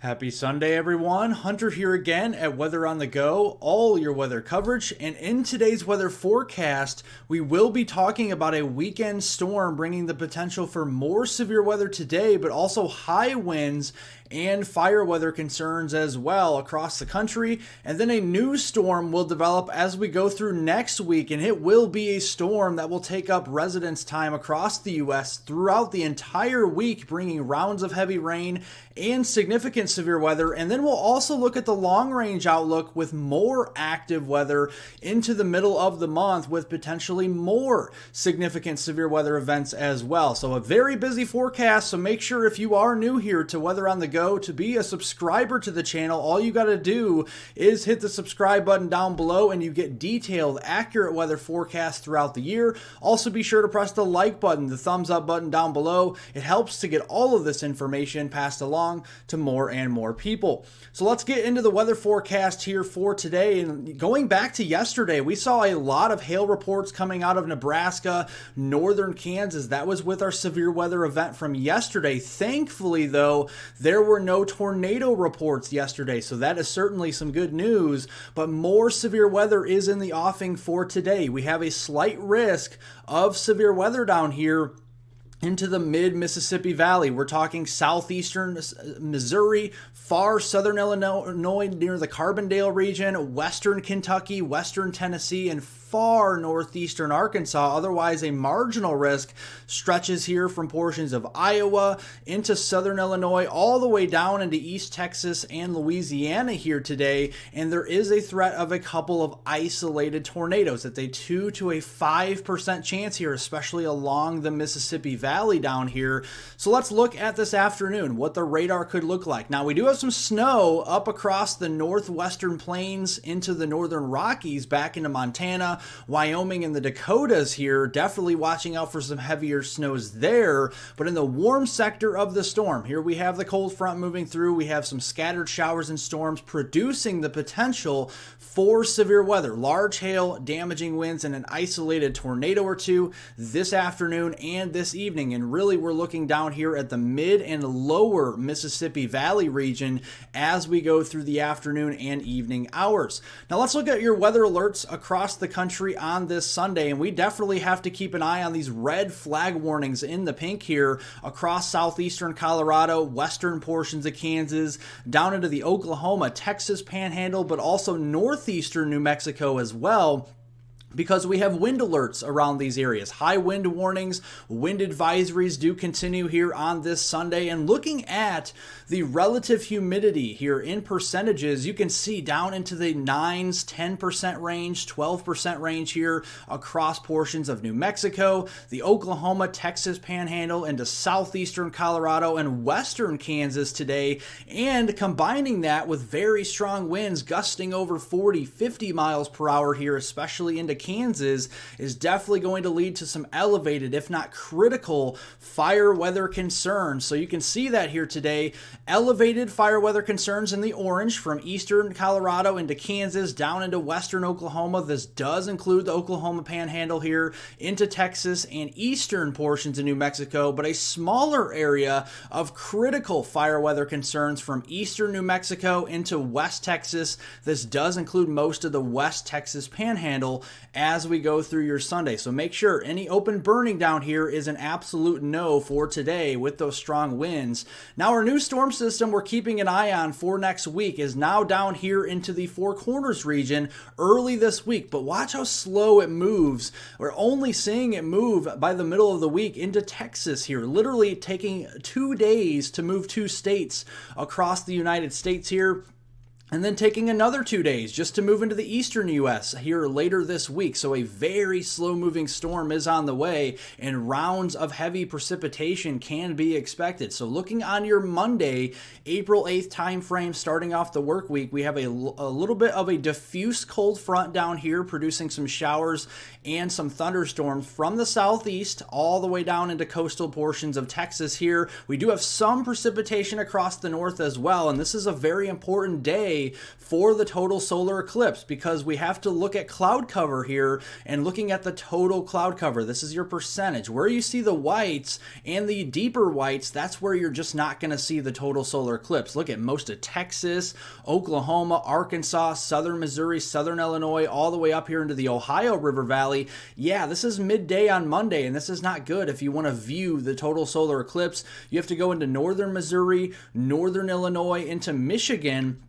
Happy Sunday, everyone. Hunter here again at Weather on the Go, all your weather coverage. And in today's weather forecast, we will be talking about a weekend storm bringing the potential for more severe weather today, but also high winds and fire weather concerns as well across the country. And then a new storm will develop as we go through next week, and it will be a storm that will take up residence time across the U.S. throughout the entire week, bringing rounds of heavy rain and significant severe weather. And then we'll also look at the long range outlook with more active weather into the middle of the month with potentially more significant severe weather events as well. So a very busy forecast. So make sure, if you are new here to Weather on the Go, to be a subscriber to the channel, all you got to do is hit the subscribe button down below and you get detailed, accurate weather forecasts throughout the year. Also be sure to press the like button, the thumbs up button down below. It helps to get all of this information passed along to more and more people. So let's get into the weather forecast here for today. And going back to yesterday, we saw a lot of hail reports coming out of Nebraska, northern Kansas. That was with our severe weather event from yesterday. Thankfully, though, there were no tornado reports yesterday, so that is certainly some good news, but more severe weather is in the offing for today. We have a slight risk of severe weather down here into the mid-Mississippi Valley. We're talking southeastern Missouri, far southern Illinois near the Carbondale region, western Kentucky, western Tennessee, and far northeastern Arkansas. Otherwise, a marginal risk stretches here from portions of Iowa into southern Illinois, all the way down into East Texas and Louisiana here today. And there is a threat of a couple of isolated tornadoes. It's a 2 to a 5% chance here, especially along the Mississippi Valley down here. So let's look at this afternoon, what the radar could look like. Now, we do have some snow up across the northwestern plains into the northern Rockies, back into Montana, Wyoming, and the Dakotas here. Definitely watching out for some heavier snows there. But in the warm sector of the storm, here we have the cold front moving through. We have some scattered showers and storms producing the potential for severe weather, large hail, damaging winds, and an isolated tornado or two this afternoon and this evening. And really, we're looking down here at the mid and lower Mississippi Valley region as we go through the afternoon and evening hours. Now let's look at your weather alerts across the country on this Sunday, and we definitely have to keep an eye on these red flag warnings in the pink here across southeastern Colorado, western portions of Kansas, down into the Oklahoma, Texas panhandle, but also northeastern New Mexico as well, because we have wind alerts around these areas. High wind warnings, wind advisories do continue here on this Sunday. And looking at the relative humidity here in percentages, you can see down into the 9s, 10% range, 12% range here across portions of New Mexico, the Oklahoma, Texas panhandle, into southeastern Colorado and western Kansas today. And combining that with very strong winds gusting over 40, 50 miles per hour here, especially into Kansas, is definitely going to lead to some elevated, if not critical, fire weather concerns. So you can see that here today. Elevated fire weather concerns in the orange from eastern Colorado into Kansas, down into western Oklahoma. This does include the Oklahoma panhandle here, into Texas and eastern portions of New Mexico, but a smaller area of critical fire weather concerns from eastern New Mexico into West Texas. This does include most of the West Texas panhandle as we go through your Sunday. So make sure any open burning down here is an absolute no for today with those strong winds. Now, our new storm system we're keeping an eye on for next week is now down here into the Four Corners region early this week, but watch how slow it moves. We're only seeing it move by the middle of the week into Texas here, literally taking 2 days to move 2 states across the United States here. And then taking another 2 days just to move into the eastern U.S. here later this week. So a very slow-moving storm is on the way, and rounds of heavy precipitation can be expected. So looking on your Monday, April 8th time frame, starting off the work week, we have a little bit of a diffuse cold front down here, producing some showers and some thunderstorms from the southeast all the way down into coastal portions of Texas here. We do have some precipitation across the north as well, and this is a very important day day for the total solar eclipse, because we have to look at cloud cover here and looking at the total cloud cover. This is your percentage. Where you see the whites and the deeper whites, that's where you're just not going to see the total solar eclipse. Look at most of Texas, Oklahoma, Arkansas, southern Missouri, southern Illinois, all the way up here into the Ohio River Valley. Yeah, this is midday on Monday, and this is not good if you want to view the total solar eclipse. You have to go into northern Missouri, northern Illinois, into Michigan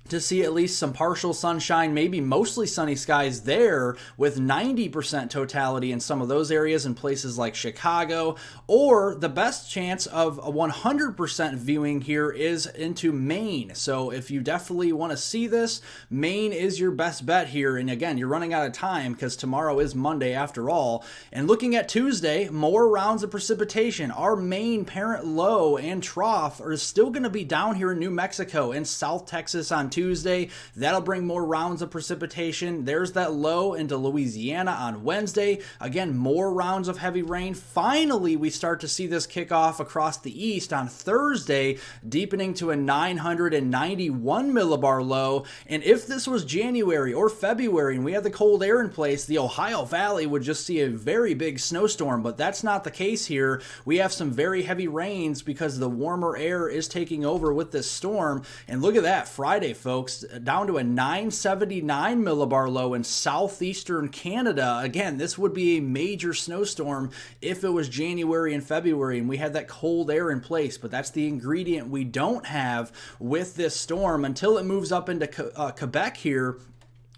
to see at least some partial sunshine, maybe mostly sunny skies there, with 90% totality in some of those areas in places like Chicago. Or the best chance of a 100% viewing here is into Maine. So if you definitely want to see this, Maine is your best bet here. And again, you're running out of time because tomorrow is Monday after all. And looking at Tuesday, more rounds of precipitation. Our main parent low and trough are still going to be down here in New Mexico and South Texas on Tuesday. That'll bring more rounds of precipitation. There's that low into Louisiana on Wednesday. Again, more rounds of heavy rain. Finally, we start to see this kick off across the east on Thursday, deepening to a 991 millibar low. And if this was January or February and we had the cold air in place, the Ohio Valley would just see a very big snowstorm, but that's not the case here. We have some very heavy rains because the warmer air is taking over with this storm. And look at that, Friday, folks, down to a 979 millibar low in southeastern Canada. Again, this would be a major snowstorm if it was January and February and we had that cold air in place, but that's the ingredient we don't have with this storm until it moves up into Quebec here.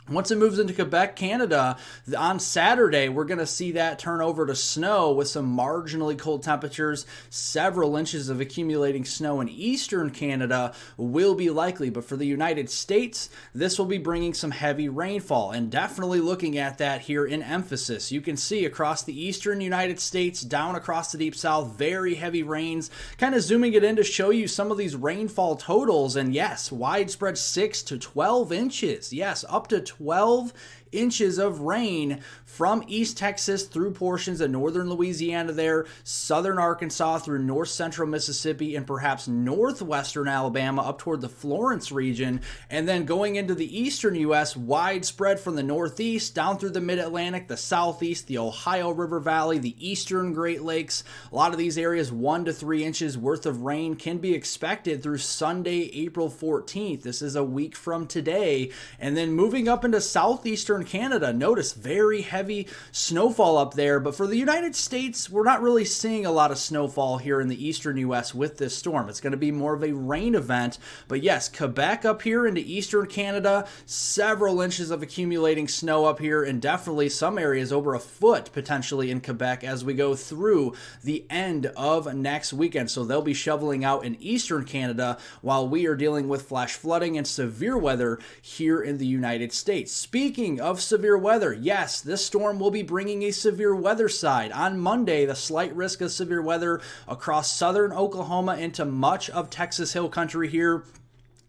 Once it moves into Quebec, Canada, on Saturday, we're going to see that turn over to snow with some marginally cold temperatures. Several inches of accumulating snow in eastern Canada will be likely. But for the United States, this will be bringing some heavy rainfall, and definitely looking at that here in emphasis. You can see across the eastern United States, down across the deep south, very heavy rains. Kind of zooming it in to show you some of these rainfall totals. And yes, widespread 6 to 12 inches. Yes, up to 12 inches of rain from East Texas through portions of northern Louisiana there, southern Arkansas through north central Mississippi, and perhaps northwestern Alabama up toward the Florence region. And then going into the eastern U.S., widespread from the northeast down through the mid-Atlantic, the southeast, the Ohio River Valley, the eastern Great Lakes. A lot of these areas, 1 to 3 inches worth of rain can be expected through Sunday, April 14th. This is a week from today. And then moving up into southeastern Canada, notice very heavy snowfall up there. But for the United States, we're not really seeing a lot of snowfall here in the eastern U.S. with this storm. It's going to be more of a rain event. But yes, Quebec up here into eastern Canada, several inches of accumulating snow up here, and definitely some areas over a foot potentially in Quebec as we go through the end of next weekend. So they'll be shoveling out in eastern Canada while we are dealing with flash flooding and severe weather here in the United States. Speaking of severe weather, yes, this storm will be bringing a severe weather side. On Monday, the slight risk of severe weather across southern Oklahoma into much of Texas Hill Country here,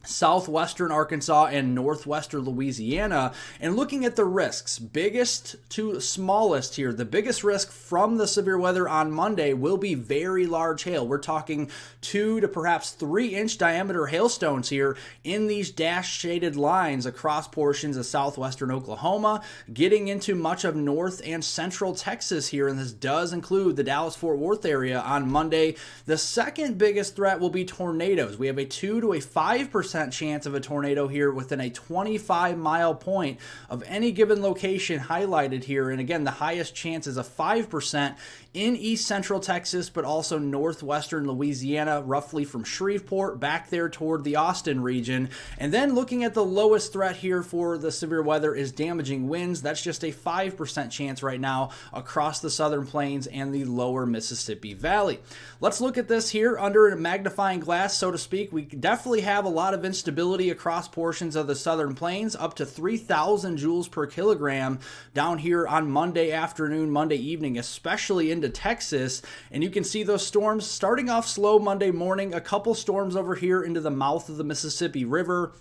southwestern Arkansas and northwestern Louisiana. And looking at the risks, biggest to smallest here, the biggest risk from the severe weather on Monday will be very large hail. We're talking 2 to perhaps 3 inch diameter hailstones here in these dash shaded lines across portions of southwestern Oklahoma, getting into much of north and central Texas here. And this does include the Dallas-Fort Worth area on Monday. The second biggest threat will be tornadoes. We have a 2 to a 5% chance of a tornado here within a 25-mile point of any given location highlighted here. And again, the highest chance is a 5% in east central Texas, but also northwestern Louisiana, roughly from Shreveport back there toward the Austin region. And then looking at the lowest threat here for the severe weather is damaging winds. That's just a 5% chance right now across the southern plains and the lower Mississippi Valley. Let's look at this here under a magnifying glass, so to speak. We definitely have a lot of instability across portions of the southern plains, up to 3,000 joules per kilogram down here on Monday afternoon, Monday evening, especially into Texas. And you can see those storms starting off slow Monday morning, a couple storms over here into the mouth of the Mississippi River.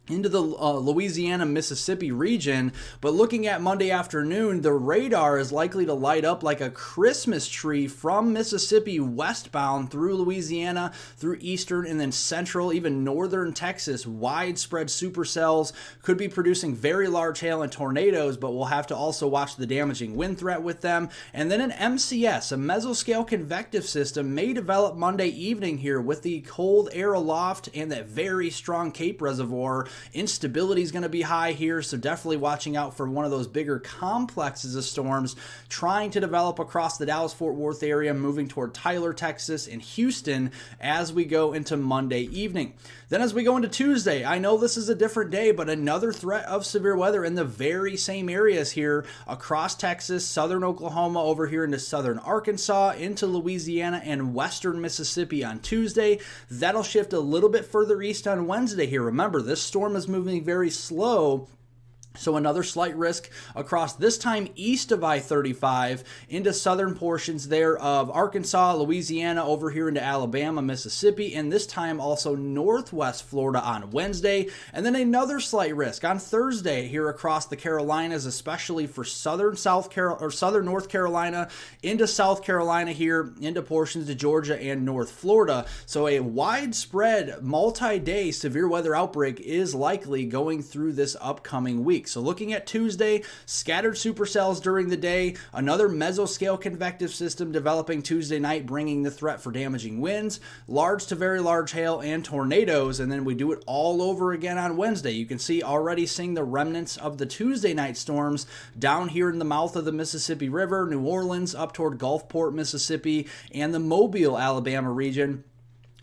into the Louisiana, Mississippi region. But looking at Monday afternoon, the radar is likely to light up like a Christmas tree from Mississippi westbound through Louisiana, through eastern and then central, even northern Texas. Widespread supercells could be producing very large hail and tornadoes, but we'll have to also watch the damaging wind threat with them. And then an MCS, a mesoscale convective system, may develop Monday evening here with the cold air aloft and that very strong Cape Reservoir. Instability is going to be high here, so definitely watching out for one of those bigger complexes of storms trying to develop across the Dallas-Fort Worth area, moving toward Tyler, Texas, and Houston as we go into Monday evening. Then as we go into Tuesday, I know this is a different day, but another threat of severe weather in the very same areas here across Texas, southern Oklahoma, over here into southern Arkansas, into Louisiana, and western Mississippi on Tuesday. That'll shift a little bit further east on Wednesday here. Remember, this storm is moving very slow. So another slight risk across, this time east of I-35 into southern portions there of Arkansas, Louisiana, over here into Alabama, Mississippi, and this time also northwest Florida on Wednesday. And then another slight risk on Thursday here across the Carolinas, especially for southern North Carolina into South Carolina here, into portions of Georgia and North Florida. So a widespread multi-day severe weather outbreak is likely going through this upcoming week. So looking at Tuesday, scattered supercells during the day, another mesoscale convective system developing Tuesday night, bringing the threat for damaging winds, large to very large hail, and tornadoes. And then we do it all over again on Wednesday. You can see already seeing the remnants of the Tuesday night storms down here in the mouth of the Mississippi River, New Orleans, up toward Gulfport, Mississippi, and the Mobile, Alabama region.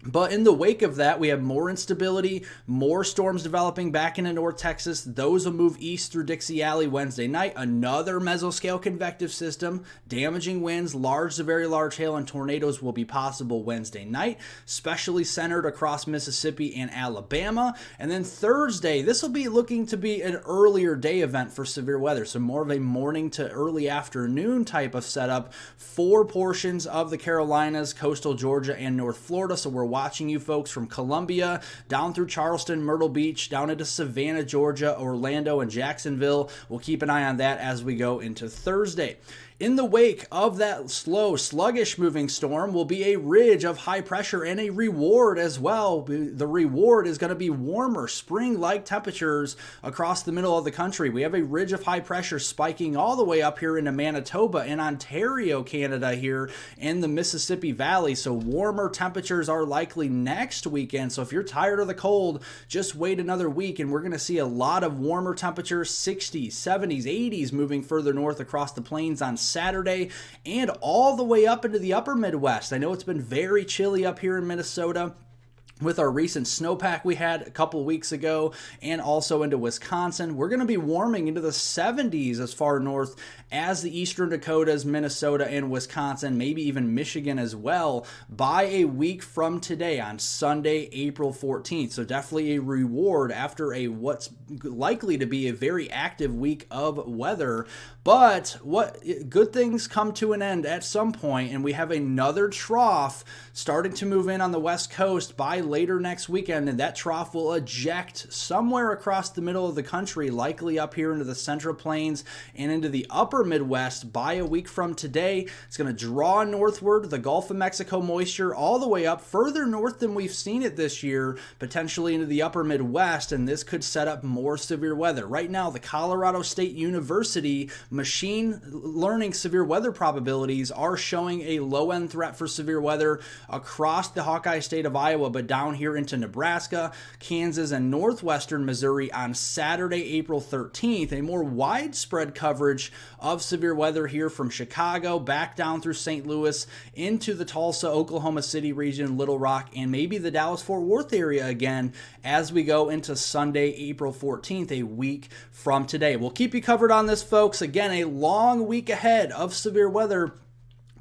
But in the wake of that, we have more instability, more storms developing back into North Texas. Those will move east through Dixie Alley Wednesday night. Another mesoscale convective system, damaging winds, large to very large hail, and tornadoes will be possible Wednesday night, especially centered across Mississippi and Alabama. And then Thursday, this will be looking to be an earlier day event for severe weather, so more of a morning to early afternoon type of setup for portions of the Carolinas, coastal Georgia, and North Florida. So we're watching you folks from Columbia down through Charleston, Myrtle Beach, down into Savannah, Georgia, Orlando, and Jacksonville. We'll keep an eye on that as we go into Thursday. In the wake of that slow, sluggish moving storm will be a ridge of high pressure and a reward as well. The reward is going to be warmer, spring-like temperatures across the middle of the country. We have a ridge of high pressure spiking all the way up here into Manitoba and Ontario, Canada here in the Mississippi Valley. So warmer temperatures are likely next weekend. So if you're tired of the cold, just wait another week and we're going to see a lot of warmer temperatures, 60s, 70s, 80s moving further north across the plains on Saturday and all the way up into the upper Midwest. I know it's been very chilly up here in Minnesota with our recent snowpack we had a couple weeks ago, and also into Wisconsin. We're going to be warming into the 70s as far north as the eastern Dakotas, Minnesota, and Wisconsin, maybe even Michigan as well, by a week from today on Sunday, April 14th. So definitely a reward after what's likely to be a very active week of weather. But what good things come to an end at some point, and we have another trough starting to move in on the West Coast by later next weekend, and that trough will eject somewhere across the middle of the country, likely up here into the Central Plains and into the upper Midwest by a week from today. It's going to draw northward, the Gulf of Mexico moisture all the way up further north than we've seen it this year, potentially into the upper Midwest, and this could set up more severe weather. Right now, the Colorado State University machine learning severe weather probabilities are showing a low-end threat for severe weather across the Hawkeye state of Iowa, but down here into Nebraska, Kansas, and northwestern Missouri on Saturday, April 13th. A more widespread coverage of severe weather here from Chicago back down through St. Louis into the Tulsa, Oklahoma City region, Little Rock, and maybe the Dallas-Fort Worth area again as we go into Sunday, April 14th, a week from today. We'll keep you covered on this, folks. Again, a long week ahead of severe weather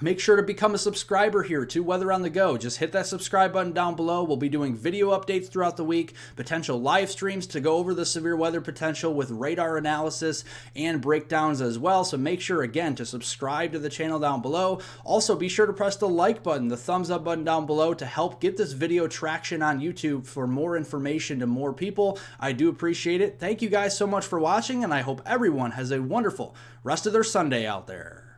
Make sure to become a subscriber here to Weather on the Go. Just hit that subscribe button down below. We'll be doing video updates throughout the week, potential live streams to go over the severe weather potential with radar analysis and breakdowns as well. So make sure, again, to subscribe to the channel down below. Also, be sure to press the like button, the thumbs up button down below to help get this video traction on YouTube for more information to more people. I do appreciate it. Thank you guys so much for watching, and I hope everyone has a wonderful rest of their Sunday out there.